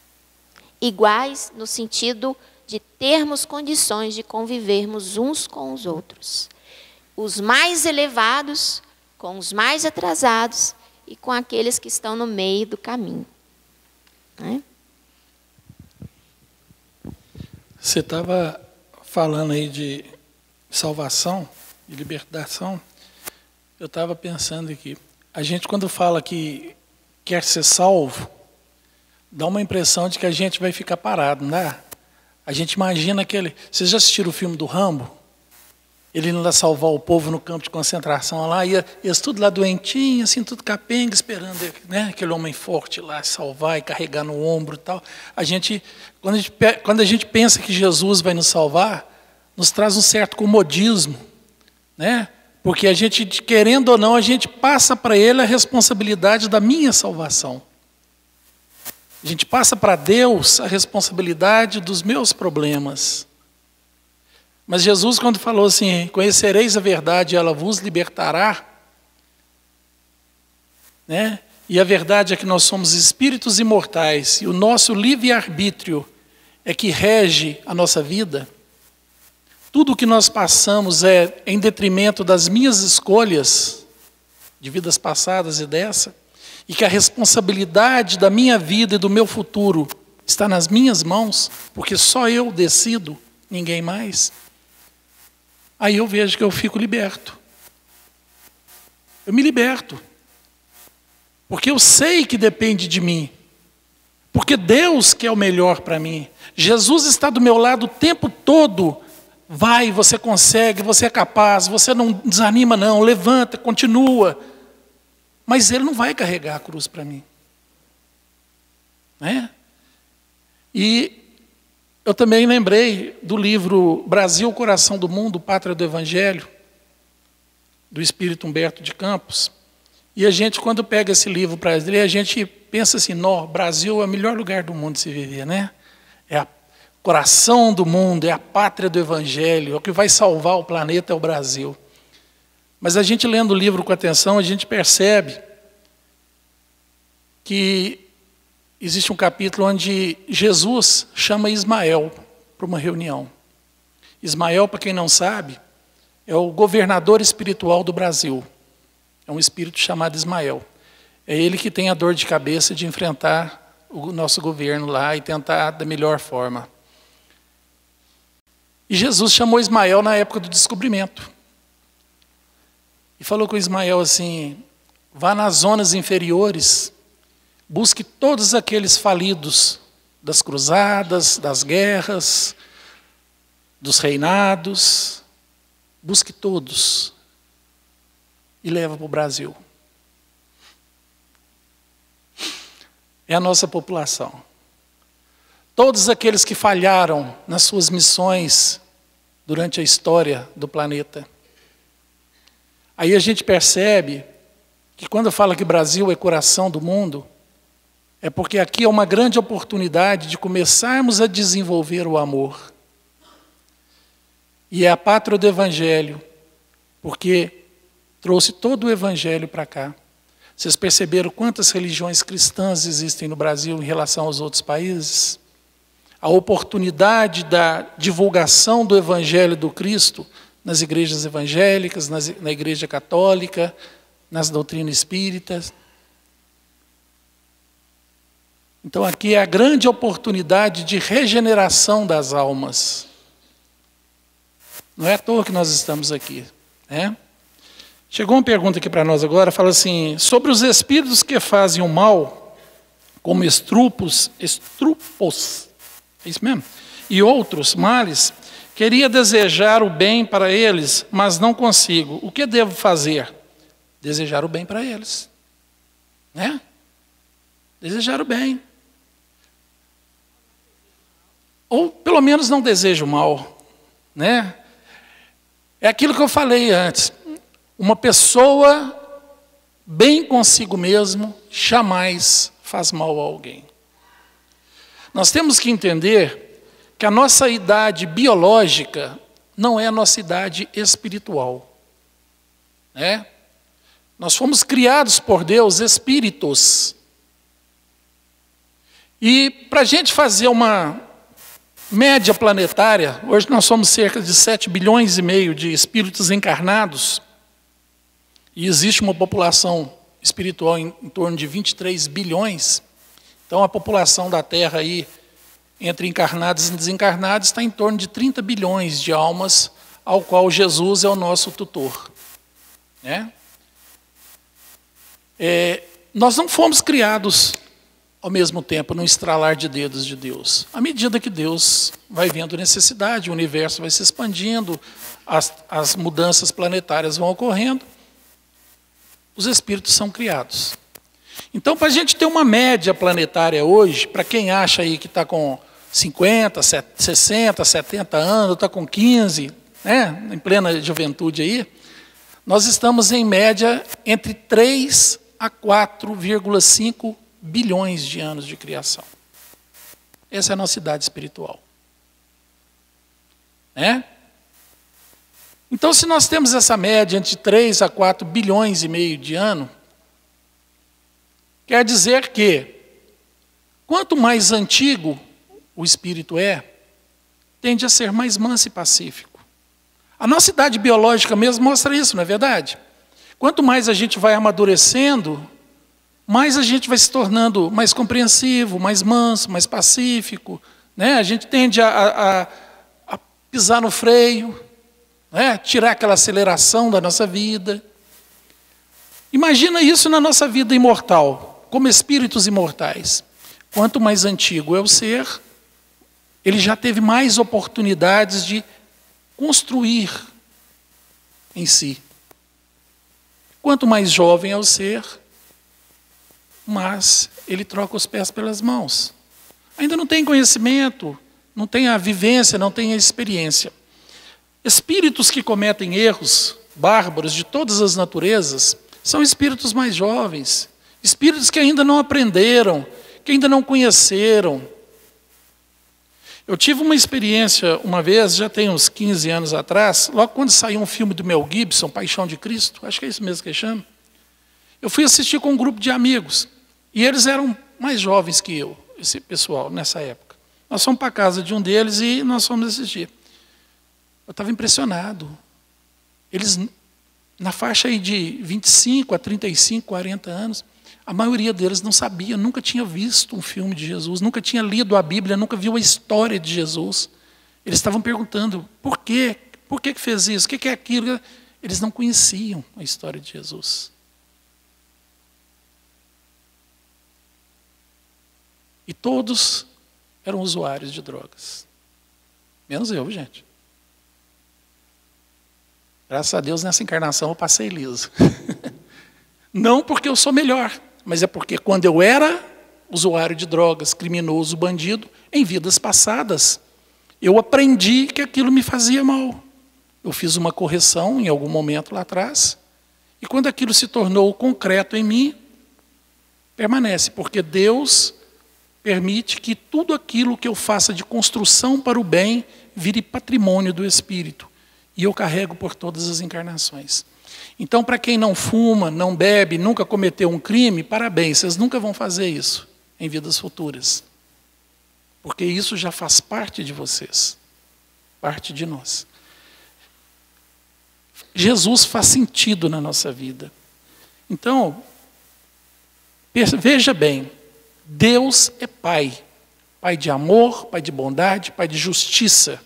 Iguais no sentido de termos condições de convivermos uns com os outros. Os mais elevados com os mais atrasados e com aqueles que estão no meio do caminho. Você estava falando aí de salvação, de libertação. Eu estava pensando aqui, a gente quando fala que quer ser salvo, dá uma impressão de que a gente vai ficar parado, né? A gente imagina aquele... Vocês já assistiram o filme do Rambo? Ele indo lá salvar o povo no campo de concentração lá, e eles tudo lá doentinho, assim, tudo capenga, esperando, né, aquele homem forte lá salvar e carregar no ombro e tal. Quando a gente pensa que Jesus vai nos salvar, nos traz um certo comodismo, né? Porque a gente, querendo ou não, a gente passa para Ele a responsabilidade da minha salvação. A gente passa para Deus a responsabilidade dos meus problemas. Mas Jesus, quando falou assim, conhecereis a verdade e ela vos libertará, né? E a verdade é que nós somos espíritos imortais e o nosso livre-arbítrio é que rege a nossa vida. Tudo o que nós passamos é em detrimento das minhas escolhas, de vidas passadas e dessa, e que a responsabilidade da minha vida e do meu futuro está nas minhas mãos, porque só eu decido, ninguém mais. Aí eu vejo que eu fico liberto. Eu me liberto. Porque eu sei que depende de mim. Porque Deus quer o melhor para mim. Jesus está do meu lado o tempo todo. Vai, você consegue, você é capaz, você não desanima não, levanta, continua. Mas Ele não vai carregar a cruz para mim. Né? E eu também lembrei do livro Brasil, Coração do Mundo, Pátria do Evangelho, do Espírito Humberto de Campos. E a gente, quando pega esse livro para ler, a gente pensa assim, Brasil é o melhor lugar do mundo de se viver, né? É o coração do mundo, é a pátria do Evangelho, é o que vai salvar o planeta, é o Brasil. Mas a gente lendo o livro com atenção, a gente percebe que existe um capítulo onde Jesus chama Ismael para uma reunião. Ismael, para quem não sabe, é o governador espiritual do Brasil. É um espírito chamado Ismael. É ele que tem a dor de cabeça de enfrentar o nosso governo lá e tentar da melhor forma. E Jesus chamou Ismael na época do descobrimento. E falou com Ismael assim, vá nas zonas inferiores, busque todos aqueles falidos das cruzadas, das guerras, dos reinados, busque todos e leva para o Brasil. É a nossa população. Todos aqueles que falharam nas suas missões durante a história do planeta. Aí a gente percebe que quando fala que o Brasil é coração do mundo, é porque aqui é uma grande oportunidade de começarmos a desenvolver o amor. E é a pátria do Evangelho, porque trouxe todo o Evangelho para cá. Vocês perceberam quantas religiões cristãs existem no Brasil em relação aos outros países? A oportunidade da divulgação do Evangelho do Cristo nas igrejas evangélicas, na igreja católica, nas doutrinas espíritas. Então aqui é a grande oportunidade de regeneração das almas. Não é à toa que nós estamos aqui, né? Chegou uma pergunta aqui para nós agora, fala assim, sobre os espíritos que fazem o mal, como estrupos, é isso mesmo? E outros males, queria desejar o bem para eles, mas não consigo. O que devo fazer? Desejar o bem para eles. Né? Desejar o bem. Ou pelo menos não desejo o mal. Né? É aquilo que eu falei antes. Uma pessoa bem consigo mesmo jamais faz mal a alguém. Nós temos que entender que a nossa idade biológica não é a nossa idade espiritual. Né? Nós fomos criados por Deus espíritos. E para a gente fazer uma média planetária, hoje nós somos cerca de 7 bilhões e meio de espíritos encarnados, e existe uma população espiritual em torno de 23 bilhões, então a população da Terra aí, entre encarnados e desencarnados, está em torno de 30 bilhões de almas, ao qual Jesus é o nosso tutor. Né? Nós não fomos criados ao mesmo tempo, no estralar de dedos de Deus. À medida que Deus vai vendo necessidade, o universo vai se expandindo, as mudanças planetárias vão ocorrendo, os espíritos são criados. Então, para a gente ter uma média planetária hoje, para quem acha aí que está com 50, 60, 70 anos, está com 15, né, em plena juventude aí, nós estamos em média entre 3 a 4,5 bilhões de anos de criação. Essa é a nossa idade espiritual. Né? Então, se nós temos essa média entre 3 a 4 bilhões e meio de anos, quer dizer que, quanto mais antigo o espírito é, tende a ser mais manso e pacífico. A nossa idade biológica mesmo mostra isso, não é verdade? Quanto mais a gente vai amadurecendo, mais a gente vai se tornando mais compreensivo, mais manso, mais pacífico. Né? A gente tende a pisar no freio, né? Tirar aquela aceleração da nossa vida. Imagina isso na nossa vida imortal, como espíritos imortais. Quanto mais antigo é o ser, ele já teve mais oportunidades de construir em si. Quanto mais jovem é o ser, mas ele troca os pés pelas mãos. Ainda não tem conhecimento, não tem a vivência, não tem a experiência. Espíritos que cometem erros bárbaros de todas as naturezas são espíritos mais jovens, espíritos que ainda não aprenderam, que ainda não conheceram. Eu tive uma experiência uma vez, já tem uns 15 anos atrás, logo quando saiu um filme do Mel Gibson, Paixão de Cristo, acho que é isso mesmo que chama. Eu fui assistir com um grupo de amigos, e eles eram mais jovens que eu, esse pessoal, nessa época. Nós fomos para a casa de um deles e nós fomos assistir. Eu estava impressionado. Eles, na faixa aí de 25 a 35, 40 anos, a maioria deles não sabia, nunca tinha visto um filme de Jesus, nunca tinha lido a Bíblia, nunca viu a história de Jesus. Eles estavam perguntando, por quê? Por que fez isso? O que é aquilo? Eles não conheciam a história de Jesus. E todos eram usuários de drogas. Menos eu, gente. Graças a Deus, nessa encarnação eu passei liso. Não porque eu sou melhor, mas é porque quando eu era usuário de drogas, criminoso, bandido, em vidas passadas, eu aprendi que aquilo me fazia mal. Eu fiz uma correção em algum momento lá atrás, e quando aquilo se tornou concreto em mim, permanece, porque Deus permite que tudo aquilo que eu faça de construção para o bem vire patrimônio do Espírito. E eu carrego por todas as encarnações. Então, para quem não fuma, não bebe, nunca cometeu um crime, parabéns, vocês nunca vão fazer isso em vidas futuras. Porque isso já faz parte de vocês, parte de nós. Jesus faz sentido na nossa vida. Então, veja bem, Deus é Pai. Pai de amor, Pai de bondade, Pai de justiça.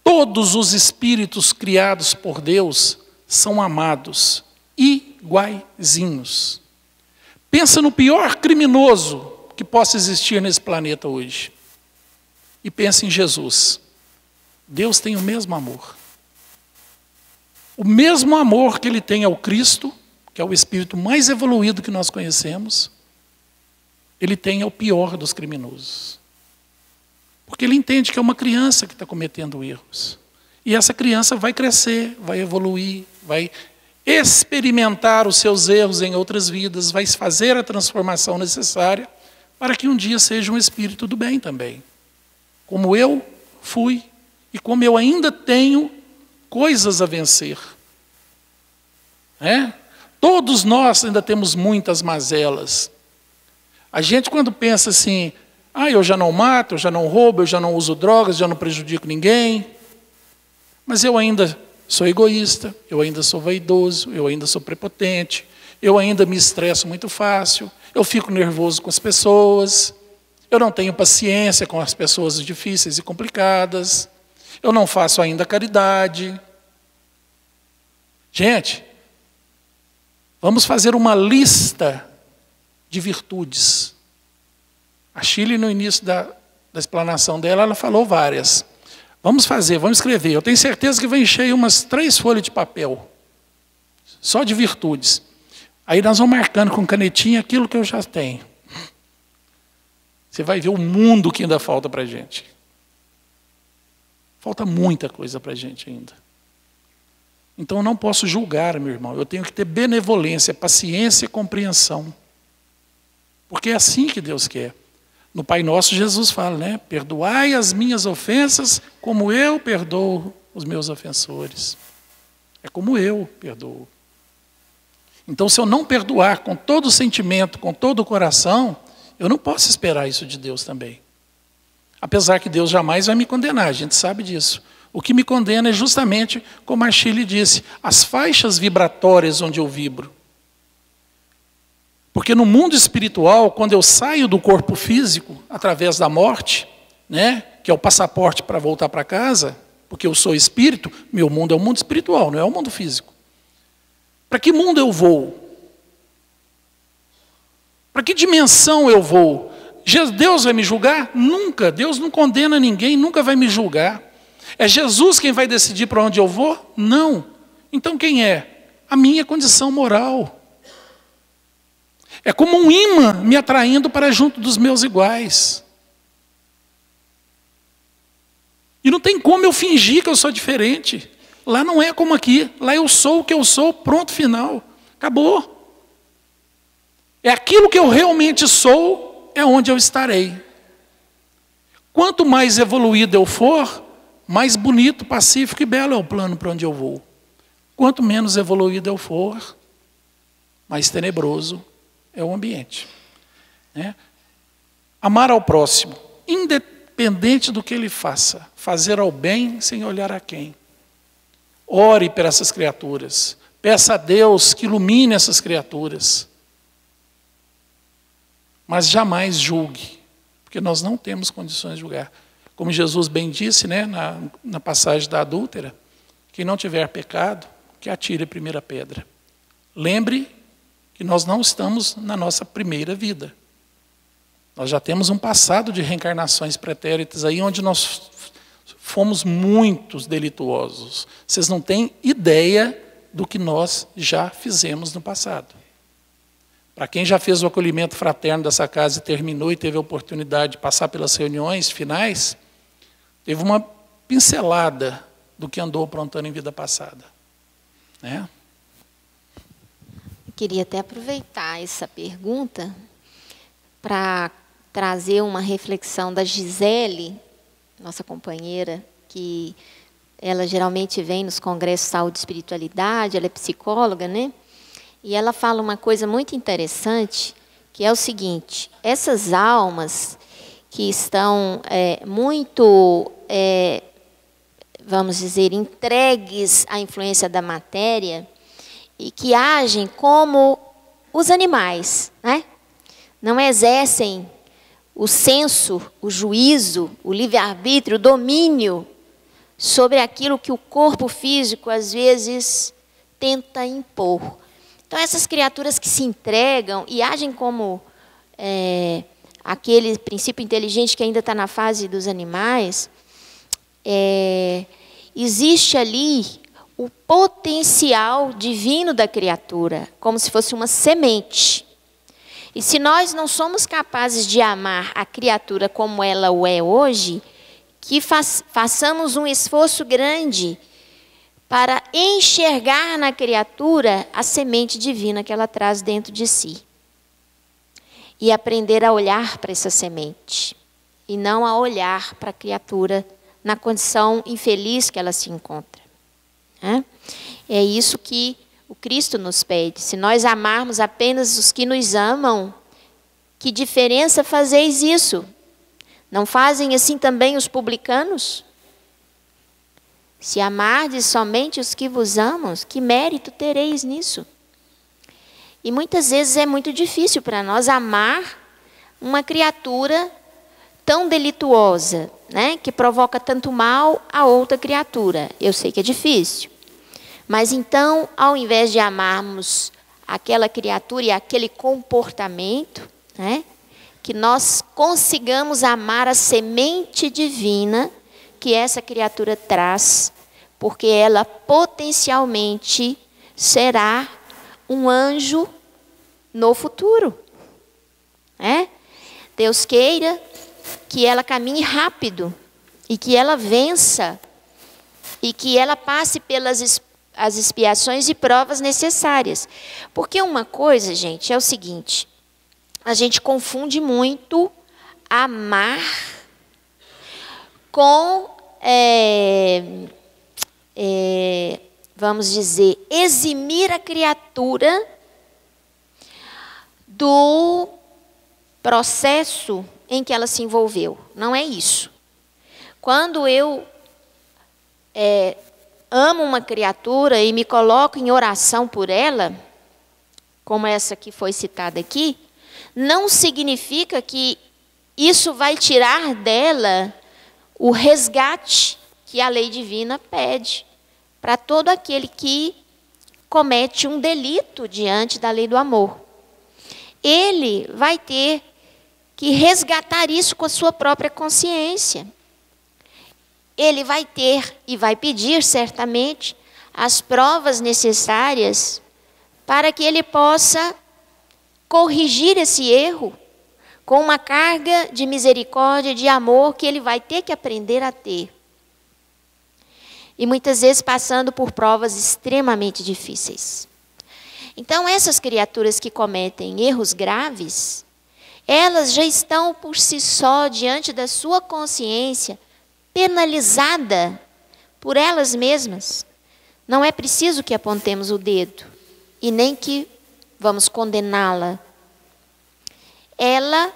Todos os espíritos criados por Deus são amados, iguaizinhos. Pensa no pior criminoso que possa existir nesse planeta hoje. E pensa em Jesus. Deus tem o mesmo amor. O mesmo amor que Ele tem ao Cristo, que é o espírito mais evoluído que nós conhecemos, Ele tem ao pior dos criminosos. Porque Ele entende que é uma criança que está cometendo erros. E essa criança vai crescer, vai evoluir, vai experimentar os seus erros em outras vidas, vai fazer a transformação necessária para que um dia seja um espírito do bem também. Como eu fui e como eu ainda tenho coisas a vencer. Todos nós ainda temos muitas mazelas. A gente quando pensa assim, eu já não mato, eu já não roubo, eu já não uso drogas, já não prejudico ninguém, mas eu ainda sou egoísta, eu ainda sou vaidoso, eu ainda sou prepotente, eu ainda me estresso muito fácil, eu fico nervoso com as pessoas, eu não tenho paciência com as pessoas difíceis e complicadas, eu não faço ainda caridade. Gente, vamos fazer uma lista de virtudes A Shirley, no início da explanação dela, ela falou várias. Vamos fazer, vamos escrever. Eu tenho certeza que vai encher umas 3 folhas de papel, só de virtudes. Aí nós vamos marcando com canetinha aquilo que eu já tenho. Você vai ver o mundo que ainda falta para a gente. Falta muita coisa para a gente ainda. Então eu não posso julgar, meu irmão. Eu tenho que ter benevolência, paciência e compreensão. Porque é assim que Deus quer. No Pai Nosso, Jesus fala, né? Perdoai as minhas ofensas, como eu perdoo os meus ofensores. É como eu perdoo. Então, se eu não perdoar com todo o sentimento, com todo o coração, eu não posso esperar isso de Deus também. Apesar que Deus jamais vai me condenar, a gente sabe disso. O que me condena é justamente, como a Shirley disse, as faixas vibratórias onde eu vibro. Porque no mundo espiritual, quando eu saio do corpo físico, através da morte, né, que é o passaporte para voltar para casa, porque eu sou espírito, meu mundo é o mundo espiritual, não é o mundo físico. Para que mundo eu vou? Para que dimensão eu vou? Deus vai me julgar? Nunca. Deus não condena ninguém, nunca vai me julgar. É Jesus quem vai decidir para onde eu vou? Não. Então quem é? A minha condição moral. É como um imã me atraindo para junto dos meus iguais. E não tem como eu fingir que eu sou diferente. Lá não é como aqui. Lá eu sou o que eu sou, pronto, final. Acabou. É aquilo que eu realmente sou, é onde eu estarei. Quanto mais evoluído eu for, mais bonito, pacífico e belo é o plano para onde eu vou. Quanto menos evoluído eu for, mais tenebroso é o ambiente. Né? Amar ao próximo, independente do que ele faça. Fazer ao bem sem olhar a quem. Ore por essas criaturas. Peça a Deus que ilumine essas criaturas. Mas jamais julgue, porque nós não temos condições de julgar. Como Jesus bem disse, né, na passagem da adúltera, quem não tiver pecado, que atire a primeira pedra. Lembre que nós não estamos na nossa primeira vida. Nós já temos um passado de reencarnações pretéritas aí, onde nós fomos muitos delituosos. Vocês não têm ideia do que nós já fizemos no passado. Para quem já fez o acolhimento fraterno dessa casa e terminou e teve a oportunidade de passar pelas reuniões finais, teve uma pincelada do que andou aprontando em vida passada. Né? Eu queria até aproveitar essa pergunta para trazer uma reflexão da Gisele, nossa companheira, que ela geralmente vem nos congressos de saúde e espiritualidade, ela é psicóloga, né? E ela fala uma coisa muito interessante, que é o seguinte: essas almas que estão muito, vamos dizer, entregues à influência da matéria e que agem como os animais, né? Não exercem o senso, o juízo, o livre-arbítrio, o domínio sobre aquilo que o corpo físico, às vezes, tenta impor. Então, essas criaturas que se entregam e agem como aquele princípio inteligente que ainda está na fase dos animais, existe ali o potencial divino da criatura, como se fosse uma semente. E se nós não somos capazes de amar a criatura como ela o é hoje, que façamos um esforço grande para enxergar na criatura a semente divina que ela traz dentro de si. E aprender a olhar para essa semente, e não a olhar para a criatura na condição infeliz que ela se encontra. É isso que o Cristo nos pede. Se nós amarmos apenas os que nos amam, que diferença fazeis isso? Não fazem assim também os publicanos? Se amardes somente os que vos amam, que mérito tereis nisso? E muitas vezes é muito difícil para nós amar uma criatura tão delituosa, né, que provoca tanto mal a outra criatura. Eu sei que é difícil. Mas então, ao invés de amarmos aquela criatura e aquele comportamento, né, que nós consigamos amar a semente divina que essa criatura traz, porque ela potencialmente será um anjo no futuro. Deus queira que ela caminhe rápido e que ela vença e que ela passe pelas as expiações e provas necessárias. Porque uma coisa, gente, é o seguinte: a gente confunde muito amar com, vamos dizer, eximir a criatura do processo em que ela se envolveu. Não é isso. Quando eu amo uma criatura e me coloco em oração por ela, como essa que foi citada aqui, não significa que isso vai tirar dela o resgate que a lei divina pede para todo aquele que comete um delito diante da lei do amor. Ele vai ter que resgatar isso com a sua própria consciência. Ele vai ter e vai pedir, certamente, as provas necessárias para que ele possa corrigir esse erro com uma carga de misericórdia, de amor que ele vai ter que aprender a ter. E muitas vezes passando por provas extremamente difíceis. Então, essas criaturas que cometem erros graves, elas já estão por si só, diante da sua consciência, penalizada por elas mesmas. Não é preciso que apontemos o dedo e nem que vamos condená-la. Ela,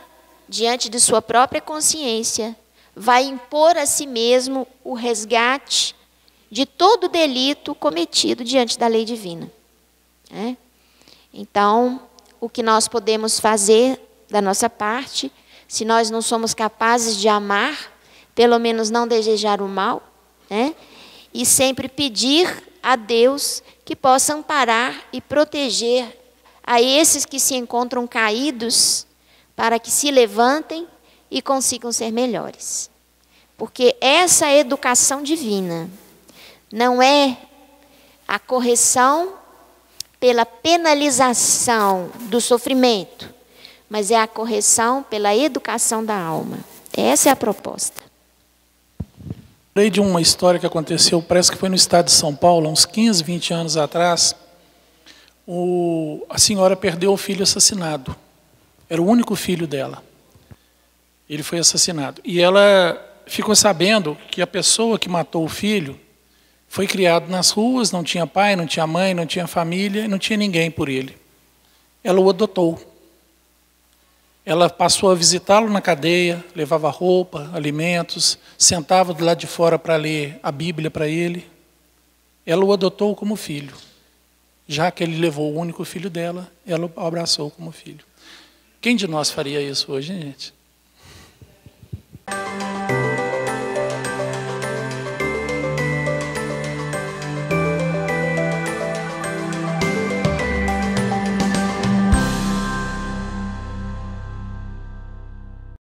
diante de sua própria consciência, vai impor a si mesmo o resgate de todo delito cometido diante da lei divina. Então, o que nós podemos fazer da nossa parte, se nós não somos capazes de amar, pelo menos não desejar o mal, e sempre pedir a Deus que possa amparar e proteger a esses que se encontram caídos, para que se levantem e consigam ser melhores. Porque essa educação divina não é a correção pela penalização do sofrimento, mas é a correção pela educação da alma. Essa é a proposta. Lembrei de uma história que aconteceu, parece que foi no estado de São Paulo, uns 15, 20 anos atrás. A senhora perdeu o filho assassinado. Era o único filho dela. Ele foi assassinado. E ela ficou sabendo que a pessoa que matou o filho foi criado nas ruas, não tinha pai, não tinha mãe, não tinha família, não tinha ninguém por ele. Ela o adotou. Ela passou a visitá-lo na cadeia, levava roupa, alimentos, sentava do lado de fora para ler a Bíblia para ele. Ela o adotou como filho. Já que ele levou o único filho dela, ela o abraçou como filho. Quem de nós faria isso hoje, gente?